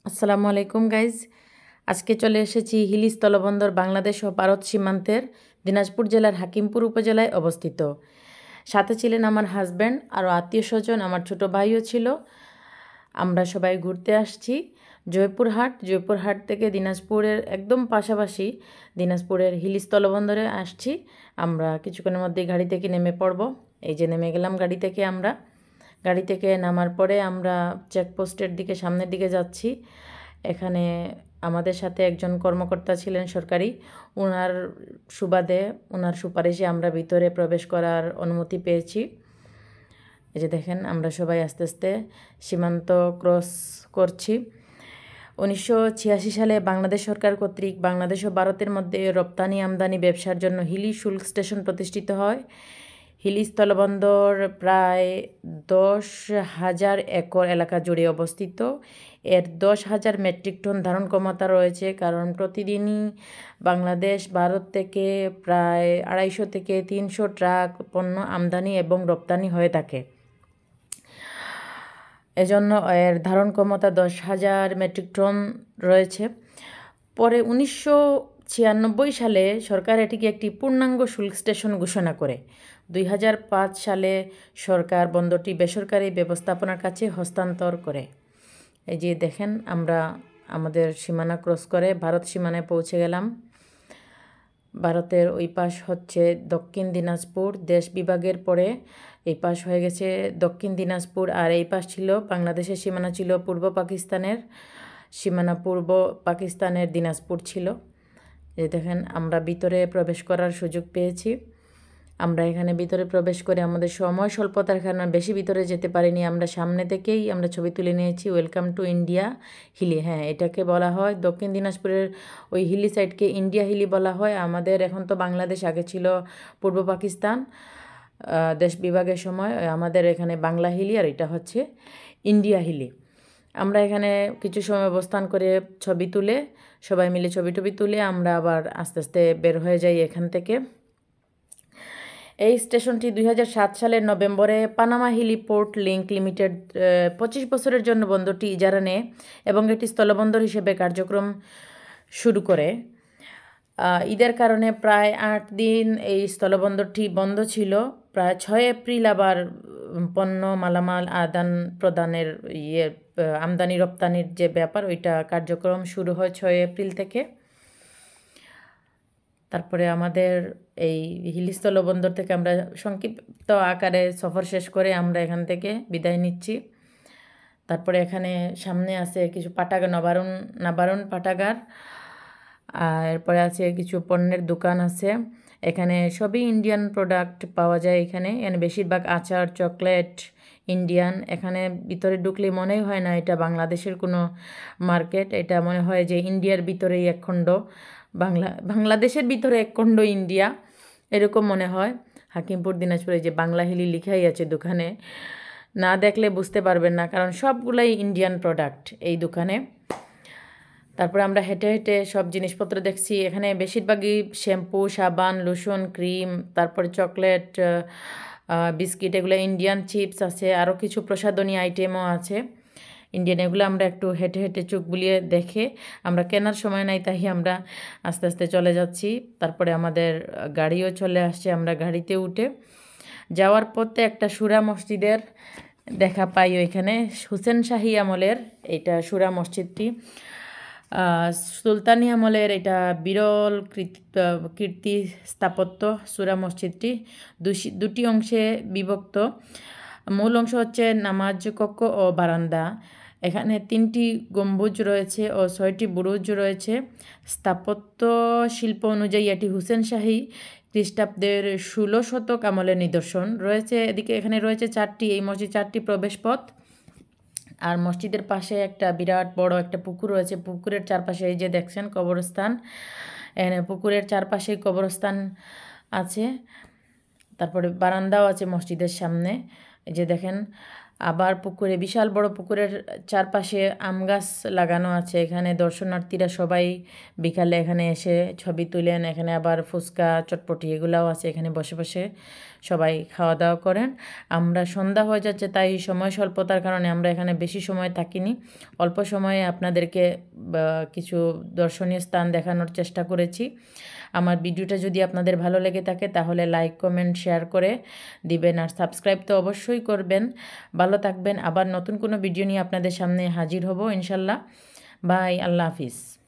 আসসালামু আলাইকুম গাইজ। আজকে চলে এসেছি হিলি স্থলবন্দর বাংলাদেশ ও ভারত সীমান্তের দিনাজপুর জেলার হাকিমপুর উপজেলায় অবস্থিত। সাথে ছিলেন আমার হাজব্যান্ড, আরও আত্মীয় স্বজন, আমার ছোট ভাইও ছিল। আমরা সবাই ঘুরতে আসছি জয়পুরহাট থেকে দিনাজপুরের একদম পাশাপাশি দিনাজপুরের হিলি স্থলবন্দরে আসছি। আমরা কিছুক্ষণের মধ্যেই গাড়ি থেকে নেমে পড়ব। এই যে নেমে গেলাম গাড়ি থেকে নামার পরে আমরা চেকপোস্টের দিকে সামনের দিকে যাচ্ছি। এখানে আমাদের সাথে একজন কর্মকর্তা ছিলেন সরকারি, ওনার ওনার সুপারিশে আমরা ভিতরে প্রবেশ করার অনুমতি পেয়েছি। এই যে দেখেন আমরা সবাই আস্তে আস্তে সীমান্ত ক্রস করছি। 1986 সালে বাংলাদেশ সরকার কর্তৃক বাংলাদেশ ও ভারতের মধ্যে রপ্তানি আমদানি ব্যবসার জন্য হিলি শুল্ক স্টেশন প্রতিষ্ঠিত হয়। হিলি স্থলবন্দর প্রায় 10,000 একর এলাকা জুড়ে অবস্থিত। এর 10,000 মেট্রিক টন ধারণ ক্ষমতা রয়েছে, কারণ প্রতিদিনই বাংলাদেশ ভারত থেকে প্রায় 250 থেকে 300 ট্রাক পণ্য আমদানি এবং রপ্তানি হয়ে থাকে। এজন্য এর ধারণ ক্ষমতা 10,000 মেট্রিক টন রয়েছে। পরে 1996 সালে সরকার এটিকে একটি পূর্ণাঙ্গ শুল্ক স্টেশন ঘোষণা করে। 2005 সালে সরকার বন্দরটি বেসরকারি ব্যবস্থাপনার কাছে হস্তান্তর করে। এই যে দেখেন আমরা আমাদের সীমানা ক্রস করে ভারত সীমানায় পৌঁছে গেলাম। ভারতের ওই পাশ হচ্ছে দক্ষিণ দিনাজপুর, দেশ বিভাগের পরে এই পাশ হয়ে গেছে দক্ষিণ দিনাজপুর, আর এই পাশ ছিল বাংলাদেশের সীমানা, ছিল পূর্ব পাকিস্তানের সীমানা, পূর্ব পাকিস্তানের দিনাজপুর ছিল। এই দেখেন আমরা ভিতরে প্রবেশ করার সুযোগ পেয়েছি। আমরা এখানে ভিতরে প্রবেশ করে আমাদের সময় স্বল্পতার কারণে বেশি ভিতরে যেতে পারিনি। আমরা সামনে থেকেই আমরা ছবি তুলে নিয়েছি। ওয়েলকাম টু ইন্ডিয়া হিলি, হ্যাঁ এটাকে বলা হয় দক্ষিণ দিনাজপুরের ওই হিলি সাইডকে ইন্ডিয়া হিলি বলা হয়। আমাদের এখন তো বাংলাদেশ, আগে ছিল পূর্ব পাকিস্তান দেশ বিভাগের সময়। আমাদের এখানে বাংলা হিলি আর এটা হচ্ছে ইন্ডিয়া হিলি। আমরা এখানে কিছু সময় অবস্থান করে ছবি তুলে, সবাই মিলে ছবি টবি তুলে আমরা আবার আস্তে আস্তে বের হয়ে যাই এখান থেকে। এই স্টেশনটি 2007 সালের নভেম্বরে Panama Hili port link limited 25 বছরের জন্য বন্দরটি ইজারা নেয় এবং এটি স্থলবন্দর হিসেবে কার্যক্রম শুরু করে। ঈদের কারণে প্রায় 8 দিন এই স্থলবন্দরটি বন্ধ ছিল। প্রায় 6 এপ্রিল আবার পণ্য মালামাল আদান প্রদানের আমদানি রপ্তানির যে ব্যাপার, ওইটা কার্যক্রম শুরু হয় 6 এপ্রিল থেকে। তারপরে আমাদের এই হিলি স্থলবন্দর থেকে আমরা সংক্ষিপ্ত আকারে সফর শেষ করে আমরা এখান থেকে বিদায় নিচ্ছি। তারপরে এখানে সামনে আছে কিছু নবারণ পাঠাগার, আর এরপরে আছে কিছু পণ্যের দোকান আছে। এখানে সবই ইন্ডিয়ান প্রোডাক্ট পাওয়া যায়। এখানে বেশিরভাগ আচার, চকলেট ইন্ডিয়ান। এখানে ভিতরে ঢুকলে মনেই হয় না এটা বাংলাদেশের কোনো মার্কেট, এটা মনে হয় যে ইন্ডিয়ার ভিতরেই একখণ্ড বাংলাদেশের ভিতরে একখণ্ড ইন্ডিয়া, এরকম মনে হয়। হাকিমপুর দিনাজপুরে যে বাংলা হিলি লেখাই আছে দোকানে, না দেখলে বুঝতে পারবেন না, কারণ সবগুলাই ইন্ডিয়ান প্রোডাক্ট এই দোকানে। তারপরে আমরা হেঁটে হেঁটে সব জিনিসপত্র দেখছি। এখানে বেশিরভাগই শ্যাম্পু, সাবান, লোশন, ক্রিম, তারপরে চকলেট, বিস্কিট, এগুলো ইন্ডিয়ান, চিপস আছে, আরও কিছু প্রসাধনী আইটেমও আছে ইন্ডিয়ান। এগুলো আমরা একটু হেঁটে হেঁটে চোখ বুলিয়ে দেখে, আমরা কেনার সময় নাই তাই আমরা আস্তে আস্তে চলে যাচ্ছি। তারপরে আমাদের গাড়িও চলে আসছে। আমরা গাড়িতে উঠে যাওয়ার পথে একটা সুরা মসজিদের দেখা পাই। ওইখানে হুসেন শাহী আমলের এটা সুরা মসজিদটি, সুলতানি আমলের এটা বিরল কীর্তি স্থাপত্য। সুরা মসজিদটি দুটি অংশে বিভক্ত। মূল অংশ হচ্ছে নামাজ কক্ষ ও বারান্দা। এখানে 3টি গম্বুজ রয়েছে ও 6টি বুরুজ রয়েছে। স্থাপত্য শিল্প অনুযায়ী এটি হুসেন শাহী খ্রিস্টাব্দের 16 শতক আমলের নিদর্শন রয়েছে। এখানে রয়েছে এই মসজিদ 4টি প্রবেশ পথ। আর মসজিদের পাশে একটা বিরাট বড় একটা পুকুর রয়েছে। পুকুরের চারপাশে এই যে দেখছেন কবরস্থান, এখানে পুকুরের চারপাশে কবরস্থান আছে। তারপরে বারান্দাও আছে মসজিদের সামনে। এই যে দেখেন আবার পুকুরে, বিশাল বড় পুকুরের চারপাশে আম গাছ লাগানো আছে। এখানে দর্শনার্থীরা সবাই বিকালে এখানে এসে ছবি তুলেন। এখানে আবার ফুচকা, চটপটি এগুলাও আছে। এখানে বসে বসে সবাই খাওয়া দাওয়া করেন। আমরা সন্ধ্যা হয়ে যাচ্ছে, তাই সময় স্বল্পতার কারণে আমরা এখানে বেশি সময় থাকিনি। অল্প সময়ে আপনাদেরকে কিছু দর্শনীয় স্থান দেখানোর চেষ্টা করেছি। আমার ভিডিওটা যদি আপনাদের ভালো লেগে থাকে তাহলে লাইক, কমেন্ট, শেয়ার করে দিবেন, আর সাবস্ক্রাইব তো অবশ্যই করবেন। ভালো থাকবেন। আবার নতুন কোনো ভিডিও নিয়ে আপনাদের সামনে হাজির হব ইনশাল্লাহ। বাই, আল্লাহ হাফিজ।